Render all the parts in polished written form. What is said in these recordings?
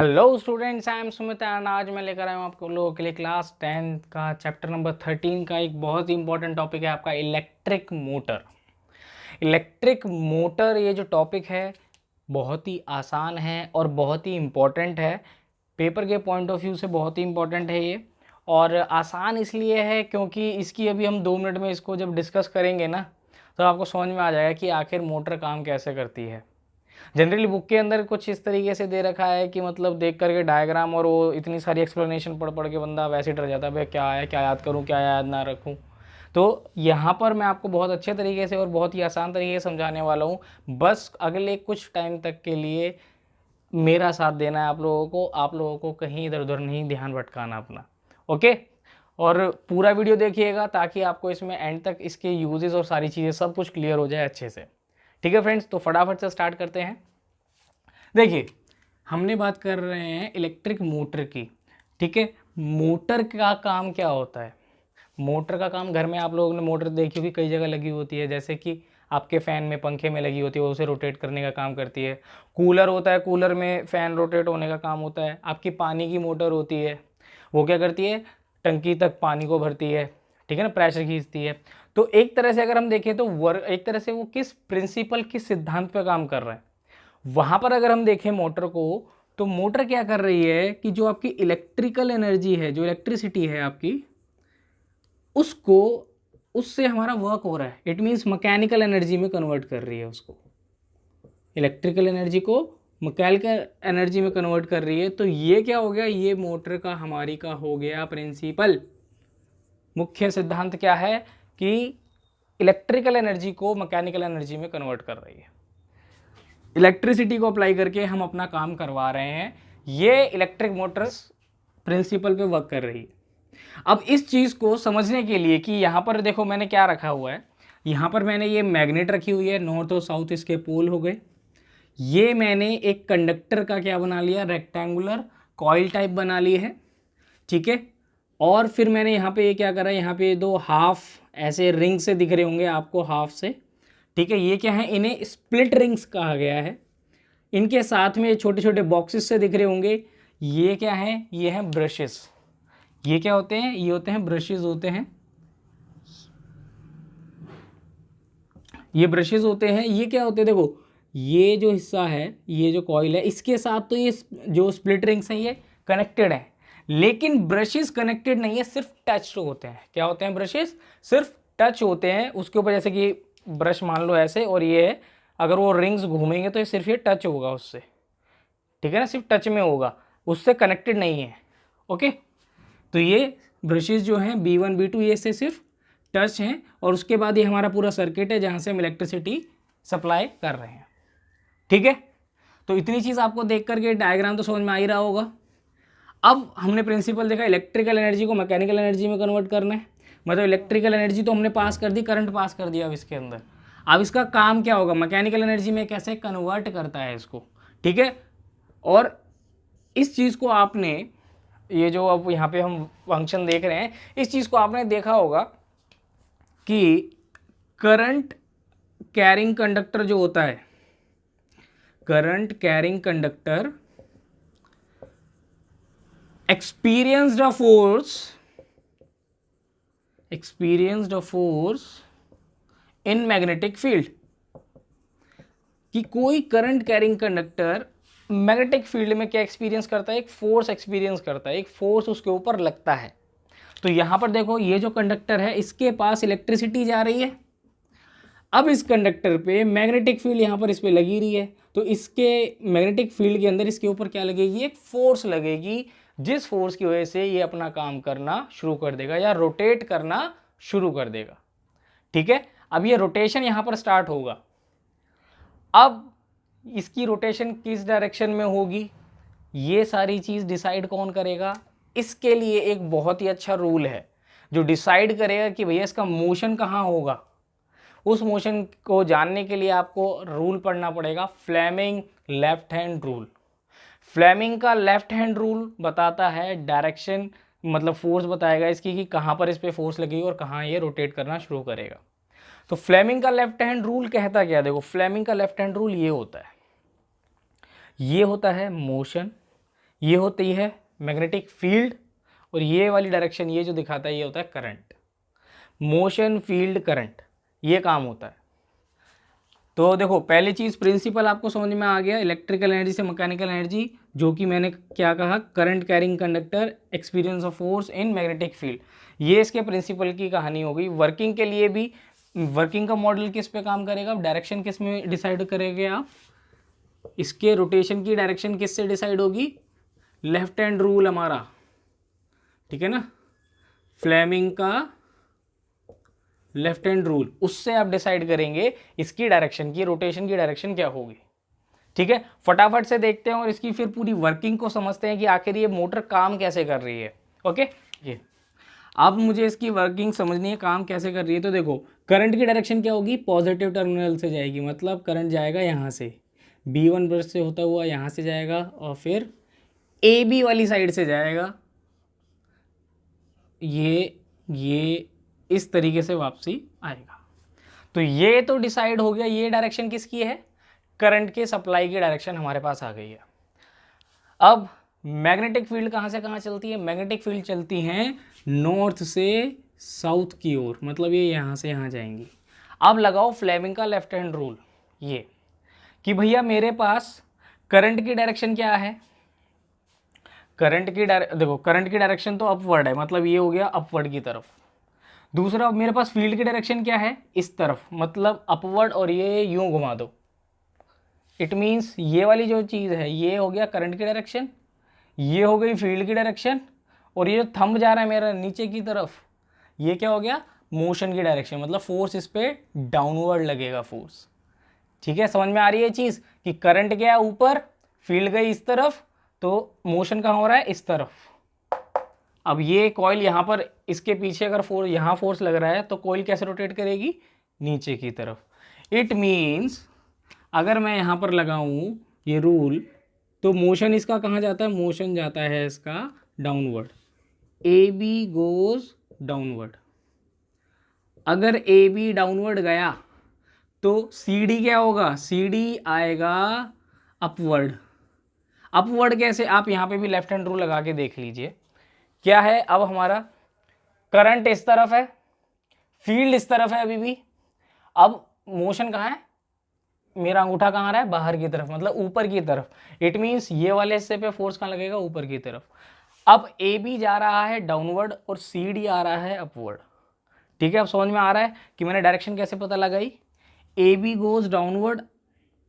Hello students, I am Sumit and आज मैं लेकर आया हूँ आपको लोगों के लिए क्लास 10 का चैप्टर नंबर 13 का एक बहुत ही इंपॉर्टेंट टॉपिक है आपका इलेक्ट्रिक मोटर। इलेक्ट्रिक मोटर ये जो टॉपिक है बहुत ही आसान है और बहुत ही इम्पॉर्टेंट है। पेपर के पॉइंट ऑफ व्यू से बहुत ही इम्पॉर्टेंट है ये। और आसान इसलिए है क्योंकि इसकी अभी हम 2 मिनट में इसको जब डिस्कस करेंगे ना तो आपको समझ में आ जाएगा कि आखिर मोटर काम कैसे करती है। जनरली बुक के अंदर कुछ इस तरीके से दे रखा है कि मतलब देख करके डायग्राम और वो इतनी सारी एक्सप्लेनेशन पढ़ पढ़ के बंदा वैसे डर जाता है, भाई क्या है, क्या याद करूँ, क्या याद ना रखूँ। तो यहाँ पर मैं आपको बहुत अच्छे तरीके से और बहुत ही आसान तरीके से समझाने वाला हूँ। बस अगले कुछ टाइम तक के लिए मेरा साथ देना है आप लोगों को कहीं इधर उधर नहीं ध्यान भटकाना अपना। ओके, और पूरा वीडियो देखिएगा ताकि आपको इसमें एंड तक इसके यूजेस और सारी चीज़ें सब कुछ क्लियर हो जाए अच्छे से। ठीक है फ्रेंड्स, तो फटाफट से स्टार्ट करते हैं। देखिए, हमने बात कर रहे हैं इलेक्ट्रिक मोटर की। ठीक है, मोटर का काम क्या होता है? मोटर का काम, घर में आप लोगों ने मोटर देखी होगी, कई जगह लगी होती है, जैसे कि आपके फ़ैन में, पंखे में लगी होती है, वो उसे रोटेट करने का काम करती है। कूलर होता है, कूलर में फ़ैन रोटेट होने का काम होता है। आपकी पानी की मोटर होती है, वो क्या करती है, टंकी तक पानी को भरती है। ठीक है ना, प्रेशर खींचती है। तो एक तरह से अगर हम देखें तो एक तरह से वो किस प्रिंसिपल, किस सिद्धांत पर काम कर रहा है, वहाँ पर अगर हम देखें मोटर को, तो मोटर क्या कर रही है कि जो आपकी इलेक्ट्रिकल एनर्जी है, जो इलेक्ट्रिसिटी है आपकी, उसको, उससे हमारा वर्क हो रहा है। इट मीन्स मैकेनिकल एनर्जी में कन्वर्ट कर रही है उसको। इलेक्ट्रिकल एनर्जी को मैकेनिकल एनर्जी में कन्वर्ट कर रही है। तो ये क्या हो गया, ये मोटर का हमारी का हो गया प्रिंसिपल। मुख्य सिद्धांत क्या है कि इलेक्ट्रिकल एनर्जी को मैकेनिकल एनर्जी में कन्वर्ट कर रही है। इलेक्ट्रिसिटी को अप्लाई करके हम अपना काम करवा रहे हैं। ये इलेक्ट्रिक मोटर्स प्रिंसिपल पे वर्क कर रही है। अब इस चीज़ को समझने के लिए कि यहाँ पर देखो मैंने क्या रखा हुआ है, यहाँ पर मैंने ये मैग्नेट रखी हुई है, नॉर्थ और साउथ इसके पोल हो गए। ये मैंने एक कंडक्टर का क्या बना लिया, रेक्टेंगुलर कॉइल टाइप बना ली है। ठीक है, और फिर मैंने यहाँ पे ये क्या करा, यहाँ पे दो हाफ ऐसे रिंग से दिख रहे होंगे आपको, हाफ से। ठीक है, ये क्या है, इन्हें स्प्लिट रिंग्स कहा गया है। इनके साथ में छोटे छोटे बॉक्सेस से दिख रहे होंगे, ये क्या है, ये हैं ब्रशेस। ये क्या होते हैं, ये होते हैं ब्रशेस होते हैं। ये ब्रशेस होते हैं। ये क्या होते हैं, देखो ये जो हिस्सा है, ये जो कॉइल है, इसके साथ तो ये जो स्प्लिट रिंग्स हैं ये कनेक्टेड है, लेकिन ब्रशेस कनेक्टेड नहीं है, सिर्फ टच होते हैं। क्या होते हैं, ब्रशेस सिर्फ टच होते हैं उसके ऊपर। जैसे कि ब्रश मान लो ऐसे, और ये है, अगर वो रिंग्स घूमेंगे तो ये सिर्फ ये टच होगा उससे। ठीक है ना, सिर्फ टच में होगा, उससे कनेक्टेड नहीं है। ओके, तो ये ब्रशेस जो हैं B1 B2 ये से सिर्फ टच हैं, और उसके बाद ये हमारा पूरा सर्किट है जहाँ से हम इलेक्ट्रिसिटी सप्लाई कर रहे हैं। ठीक है, तो इतनी चीज़ आपको देख करके डायग्राम तो समझ में आ ही रहा होगा। अब हमने प्रिंसिपल देखा, इलेक्ट्रिकल एनर्जी को मैकेनिकल एनर्जी में कन्वर्ट करना है। मतलब इलेक्ट्रिकल एनर्जी तो हमने पास कर दी, करंट पास कर दिया अब इसके अंदर। अब इसका काम क्या होगा, मैकेनिकल एनर्जी में कैसे कन्वर्ट करता है इसको। ठीक है, और इस चीज़ को आपने, ये जो अब यहाँ पे हम फंक्शन देख रहे हैं, इस चीज़ को आपने देखा होगा कि करंट कैरिंग कंडक्टर जो होता है, current carrying conductor experienced a force in magnetic field, कि कोई current carrying conductor magnetic field में क्या एक्सपीरियंस करता है, एक फोर्स एक्सपीरियंस करता है, एक फोर्स उसके ऊपर लगता है। तो यहां पर देखो, ये जो कंडक्टर है इसके पास इलेक्ट्रिसिटी जा रही है। अब इस कंडक्टर पे मैग्नेटिक फील्ड यहां पर इस पे लगी रही है, तो इसके मैग्नेटिक फील्ड के अंदर इसके ऊपर क्या लगेगी, एक फोर्स लगेगी, जिस फोर्स की वजह से ये अपना काम करना शुरू कर देगा या रोटेट करना शुरू कर देगा। ठीक है, अब ये रोटेशन यहां पर स्टार्ट होगा। अब इसकी रोटेशन किस डायरेक्शन में होगी, ये सारी चीज डिसाइड कौन करेगा, इसके लिए एक बहुत ही अच्छा रूल है जो डिसाइड करेगा कि भैया इसका मोशन कहाँ होगा। उस मोशन को जानने के लिए आपको रूल पढ़ना पड़ेगा, Fleming left hand rule. Fleming का लेफ्ट हैंड रूल बताता है डायरेक्शन, मतलब फोर्स बताएगा इसकी कि कहाँ पर इस पर फोर्स लगेगी और कहाँ ये रोटेट करना शुरू करेगा। तो फ्लेमिंग का लेफ्ट हैंड रूल कहता क्या, देखो फ्लेमिंग का लेफ्ट हैंड रूल ये होता है मोशन, ये होती है मैग्नेटिक फील्ड, और ये वाली डायरेक्शन ये जो दिखाता है ये होता है करंट, मोशन फील्ड करंट, ये काम होता है। तो देखो पहली चीज़ प्रिंसिपल आपको समझ में आ गया, इलेक्ट्रिकल एनर्जी से मैकेनिकल एनर्जी, जो कि मैंने क्या कहा, current carrying conductor, experience of force in magnetic field, ये इसके प्रिंसिपल की कहानी हो गई। वर्किंग के लिए भी, वर्किंग का मॉडल किस पे काम करेगा, डायरेक्शन किस में डिसाइड करेंगे आप, इसके रोटेशन की डायरेक्शन किससे डिसाइड होगी, लेफ्ट हैंड रूल हमारा, ठीक है ना, फ्लेमिंग का लेफ्ट हैंड रूल, उससे आप डिसाइड करेंगे इसकी डायरेक्शन की, रोटेशन की डायरेक्शन क्या होगी। ठीक है, फटाफट से देखते हैं और इसकी फिर पूरी वर्किंग को समझते हैं कि आखिर ये मोटर काम कैसे कर रही है। ओके, ये अब मुझे इसकी वर्किंग समझनी है, काम कैसे कर रही है। तो देखो करंट की डायरेक्शन क्या होगी, पॉजिटिव टर्मिनल से जाएगी, मतलब करंट जाएगा यहाँ से, B1 ब्रश से होता हुआ यहाँ से जाएगा और फिर AB वाली साइड से जाएगा, ये इस तरीके से वापसी आएगा। तो ये तो डिसाइड हो गया, ये डायरेक्शन किसकी है, करंट के सप्लाई की डायरेक्शन हमारे पास आ गई है। अब मैग्नेटिक फील्ड कहाँ से कहाँ चलती है, मैग्नेटिक फील्ड चलती हैं नॉर्थ से साउथ की ओर, मतलब ये यहाँ से यहाँ जाएंगी। अब लगाओ फ्लेमिंग का लेफ्ट हैंड रूल, ये कि भैया मेरे पास करंट की डायरेक्शन क्या है, करंट की देखो करंट की डायरेक्शन तो अपवर्ड है, मतलब ये हो गया अपवर्ड की तरफ। दूसरा मेरे पास फील्ड की डायरेक्शन क्या है, इस तरफ, मतलब अपवर्ड, और ये यूं घुमा दो, इट मीन्स ये वाली जो चीज़ है ये हो गया करंट की डायरेक्शन, ये हो गई फील्ड की डायरेक्शन, और ये जो थंब जा रहा है मेरा नीचे की तरफ, ये क्या हो गया, मोशन की डायरेक्शन, मतलब फोर्स इस पर डाउनवर्ड लगेगा फोर्स। ठीक है, समझ में आ रही है चीज़ कि करंट गया ऊपर, फील्ड गई इस तरफ, तो मोशन कहाँ हो रहा है, इस तरफ। अब ये कॉइल यहाँ पर, इसके पीछे अगर फोर्स, यहाँ फोर्स लग रहा है तो कॉइल कैसे रोटेट करेगी, नीचे की तरफ। इट मीन्स अगर मैं यहाँ पर लगाऊँ ये रूल, तो मोशन इसका कहाँ जाता है, मोशन जाता है इसका डाउनवर्ड, AB गोज डाउनवर्ड। अगर AB डाउनवर्ड गया तो CD क्या होगा, CD आएगा अपवर्ड। अपवर्ड कैसे, आप यहाँ पे भी लेफ्ट हैंड रूल लगा के देख लीजिए, क्या है, अब हमारा करंट इस तरफ है, फील्ड इस तरफ है अभी भी, अब मोशन कहाँ है, मेरा अंगूठा कहाँ रहा है, बाहर की तरफ, मतलब ऊपर की तरफ। इट मीन्स ये वाले हिस्से पे फोर्स कहाँ लगेगा, ऊपर की तरफ। अब AB जा रहा है डाउनवर्ड और CD आ रहा है अपवर्ड। ठीक है, अब समझ में आ रहा है कि मैंने डायरेक्शन कैसे पता लगाई, AB गोज डाउनवर्ड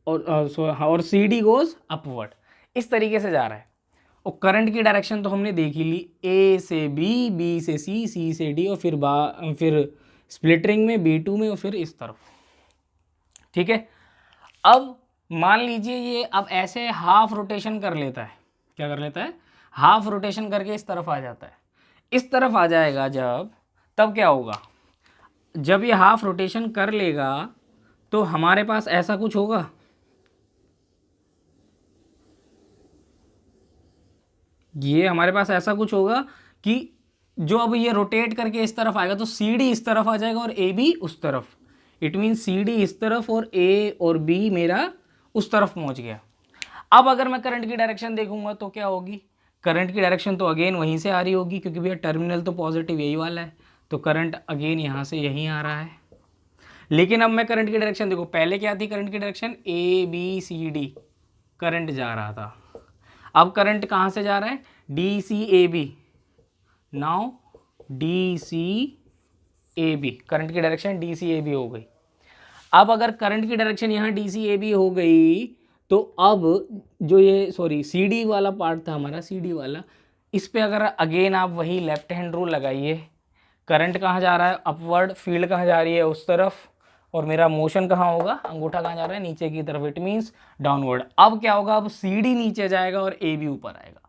और CD गोज अपवर्ड, इस तरीके से जा रहा है। और करंट की डायरेक्शन तो हमने देख ही ली, A से B, B से C, C से D, और फिर स्प्लिट रिंग में B2 में, और फिर इस तरफ। ठीक है, अब मान लीजिए ये अब ऐसे हाफ रोटेशन कर लेता है, क्या कर लेता है, हाफ रोटेशन करके इस तरफ आ जाता है। इस तरफ आ जाएगा जब, तब क्या होगा, जब ये हाफ रोटेशन कर लेगा तो हमारे पास ऐसा कुछ होगा, ये हमारे पास ऐसा कुछ होगा कि जो अब ये रोटेट करके इस तरफ आएगा तो CD इस तरफ आ जाएगा और AB उस तरफ। इट मीन CD इस तरफ और A और B मेरा उस तरफ पहुंच गया। अब अगर मैं करंट की डायरेक्शन देखूंगा तो क्या होगी, करंट की डायरेक्शन तो अगेन वहीं से आ रही होगी, क्योंकि भैया टर्मिनल तो पॉजिटिव यही वाला है, तो करंट अगेन यहाँ से यहीं आ रहा है। लेकिन अब मैं करंट की डायरेक्शन देखो, पहले क्या थी करंट की डायरेक्शन, ABCD करंट जा रहा था, अब करंट कहाँ से जा रहा है, DCAB, नाउ DCAB, करंट की डायरेक्शन DCAB हो गई। अब अगर करंट की डायरेक्शन यहाँ DCAB हो गई तो अब जो ये CD वाला पार्ट था हमारा, CD वाला, इस पे अगर अगेन आप वही लेफ्ट हैंड रूल लगाइए, करंट कहाँ जा रहा है अपवर्ड, फील्ड कहाँ जा रही है उस तरफ, और मेरा मोशन कहाँ होगा, अंगूठा कहाँ जा रहा है, नीचे की तरफ, इट मीन्स डाउनवर्ड। अब क्या होगा, अब CD नीचे जाएगा और AB ऊपर आएगा।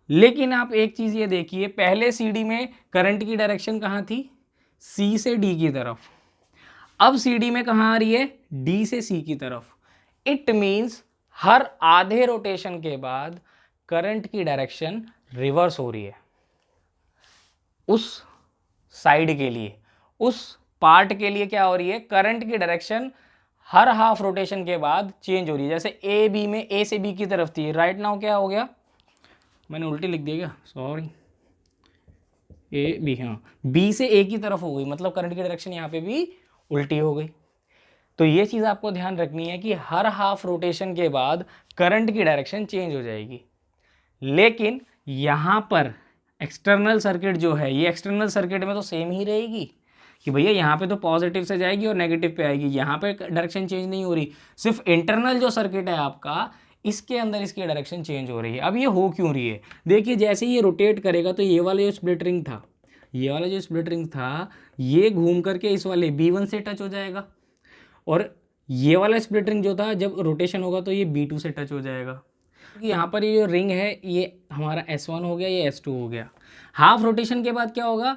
लेकिन आप एक चीज़ ये देखिए, पहले CD में करंट की डायरेक्शन कहाँ थी, C से D की तरफ, अब CD में कहाँ आ रही है, D से C की तरफ। इट मीन्स हर आधे रोटेशन के बाद करंट की डायरेक्शन रिवर्स हो रही है, उस साइड के लिए, उस पार्ट के लिए क्या हो रही है, करंट की डायरेक्शन हर हाफ रोटेशन के बाद चेंज हो रही है। जैसे A B में A से B की तरफ थी, राइट नाउ क्या हो गया, मैंने उल्टी लिख दिया क्या, सॉरी, ए बी, हाँ बी से ए की तरफ हो गई, मतलब करंट की डायरेक्शन यहाँ पे भी उल्टी हो गई। तो ये चीज़ आपको ध्यान रखनी है कि हर हाफ रोटेशन के बाद करंट की डायरेक्शन चेंज हो जाएगी। लेकिन यहाँ पर एक्सटर्नल सर्किट जो है, ये एक्सटर्नल सर्किट में तो सेम ही रहेगी कि भैया यहाँ पे तो पॉजिटिव से जाएगी और नेगेटिव पे आएगी, यहाँ पे डायरेक्शन चेंज नहीं हो रही। सिर्फ इंटरनल जो सर्किट है आपका, इसके अंदर इसकी डायरेक्शन चेंज हो रही है। अब ये हो क्यों रही है, देखिए जैसे ही ये रोटेट करेगा तो ये वाला जो स्प्लिट रिंग था, ये वाला जो स्प्लिट रिंग था, ये घूम करके इस वाले B1 से टच हो जाएगा, और ये वाला स्प्लिट रिंग जो था जब रोटेशन होगा तो ये B2 से टच हो जाएगा। क्योंकि यहाँ पर ये जो रिंग है ये हमारा S1 हो गया, ये S2 हो गया। हाफ रोटेशन के बाद क्या होगा,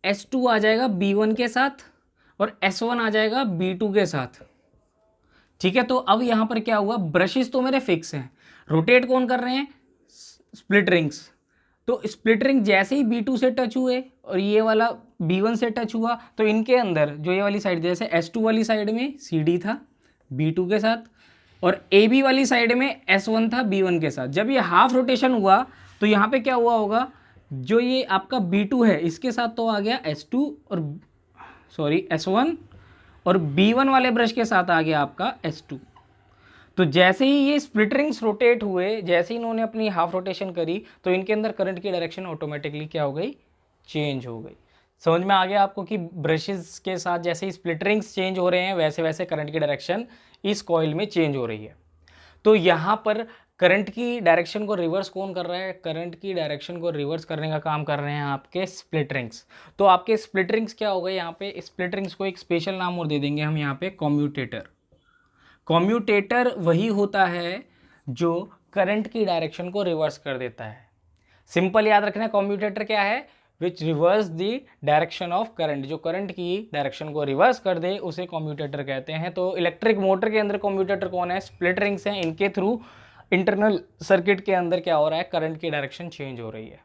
S2 आ जाएगा B1 के साथ और S1 आ जाएगा B2 के साथ। ठीक है, तो अब यहाँ पर क्या हुआ, ब्रशेस तो मेरे फिक्स हैं, रोटेट कौन कर रहे हैं, स्प्लिट रिंग्स। तो स्प्लिट रिंग जैसे ही B2 से टच हुए और ये वाला B1 से टच हुआ, तो इनके अंदर जो ये वाली साइड, जैसे S2 वाली साइड में CD था B2 के साथ, और AB वाली साइड में S1 था B1 के साथ। जब ये हाफ रोटेशन हुआ तो यहाँ पे क्या हुआ होगा, जो ये आपका B2 है इसके साथ तो आ गया S2 और सॉरी S1, और B1 वाले ब्रश के साथ आ गया आपका S2। तो जैसे ही ये स्प्लिट रिंग्स रोटेट हुए, जैसे ही इन्होंने अपनी हाफ रोटेशन करी, तो इनके अंदर करंट की डायरेक्शन ऑटोमेटिकली क्या हो गई, चेंज हो गई। समझ में आ गया आपको कि ब्रशेस के साथ जैसे ही स्प्लिट रिंग्स चेंज हो रहे हैं, वैसे वैसे करंट की डायरेक्शन इस कॉइल में चेंज हो रही है। तो यहाँ पर करंट की डायरेक्शन को रिवर्स कौन कर रहा है, करंट की डायरेक्शन को रिवर्स करने का काम कर रहे हैं आपके स्प्लिट रिंग्स। तो आपके स्प्लिट रिंग्स क्या हो गए, यहाँ पे स्प्लिट रिंग्स को एक स्पेशल नाम और दे देंगे हम यहाँ पे, कॉम्यूटेटर। कॉम्यूटेटर वही होता है जो करंट की डायरेक्शन को रिवर्स कर देता है। सिंपल याद रखना है, कॉम्यूटेटर क्या है, which reverse the direction of current, जो करंट की डायरेक्शन को रिवर्स कर दे उसे कॉम्यूटेटर कहते हैं। तो इलेक्ट्रिक मोटर के अंदर कॉम्यूटेटर कौन है, स्प्लिट रिंग्स हैं, इनके थ्रू इंटरनल सर्किट के अंदर क्या हो रहा है, करंट की डायरेक्शन चेंज हो रही है।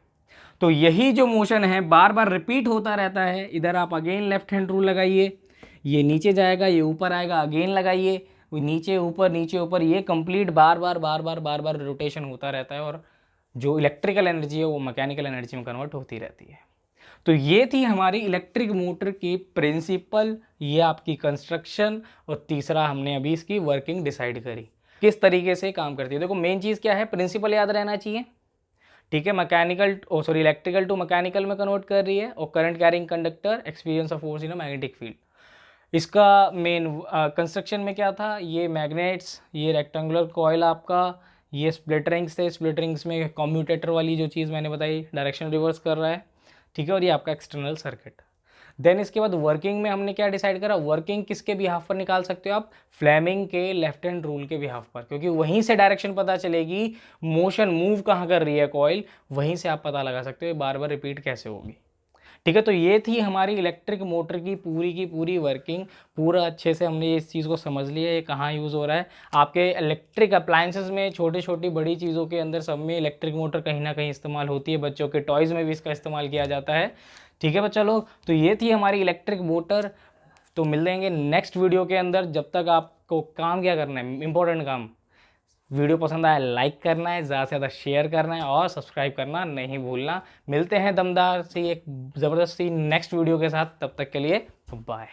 तो यही जो मोशन है बार बार रिपीट होता रहता है। इधर आप अगेन लेफ्ट हैंड रूल लगाइए, ये नीचे जाएगा, ये ऊपर आएगा, अगेन लगाइए, नीचे ऊपर, ये कंप्लीट बार बार रोटेशन होता रहता है, और जो इलेक्ट्रिकल एनर्जी है वो मैकेनिकल एनर्जी में कन्वर्ट होती रहती है। तो ये थी हमारी इलेक्ट्रिक मोटर की प्रिंसिपल, ये आपकी कंस्ट्रक्शन, और तीसरा हमने अभी इसकी वर्किंग डिसाइड करी, किस तरीके से काम करती है। देखो मेन चीज़ क्या है, प्रिंसिपल याद रहना चाहिए, ठीक है। इलेक्ट्रिकल टू मैकेनिकल में कन्वर्ट कर रही है, और current carrying conductor, experience of force in a magnetic field. इसका मेन कंस्ट्रक्शन में क्या था, ये मैग्नेट्स, ये रेक्टेंगुलर कॉयल आपका, ये स्प्लिट रिंग्स थे, स्प्लिट रिंग्स में कॉम्यूटेटर वाली जो चीज़ मैंने बताई डायरेक्शन रिवर्स कर रहा है, ठीक है, और ये आपका एक्सटर्नल सर्किट। देन इसके बाद वर्किंग में हमने क्या डिसाइड करा, वर्किंग किसके बिहाफ पर निकाल सकते हो आप, फ्लेमिंग के लेफ्ट हैंड रूल के बिहाफ पर, क्योंकि वहीं से डायरेक्शन पता चलेगी, मोशन मूव कहाँ कर रही है कॉइल, वहीं से आप पता लगा सकते हो बार बार रिपीट कैसे होगी, ठीक है। तो ये थी हमारी इलेक्ट्रिक मोटर की पूरी वर्किंग, पूरा अच्छे से हमने इस चीज़ को समझ लिया, ये कहाँ यूज़ हो रहा है। आपके इलेक्ट्रिक अप्लायंसेस में, छोटी बड़ी चीज़ों के अंदर सब में इलेक्ट्रिक मोटर कहीं ना कहीं इस्तेमाल होती है, बच्चों के टॉयज़ में भी इसका इस्तेमाल किया जाता है, ठीक है बच्चा लोग। तो ये थी हमारी इलेक्ट्रिक मोटर। तो मिल लेंगे नेक्स्ट वीडियो के अंदर। जब तक आपको काम क्या करना है, इंपॉर्टेंट काम, वीडियो पसंद आया लाइक करना है, ज़्यादा से ज़्यादा शेयर करना है, और सब्सक्राइब करना नहीं भूलना। मिलते हैं दमदार सी एक ज़बरदस्त सी नेक्स्ट वीडियो के साथ, तब तक के लिए बाय।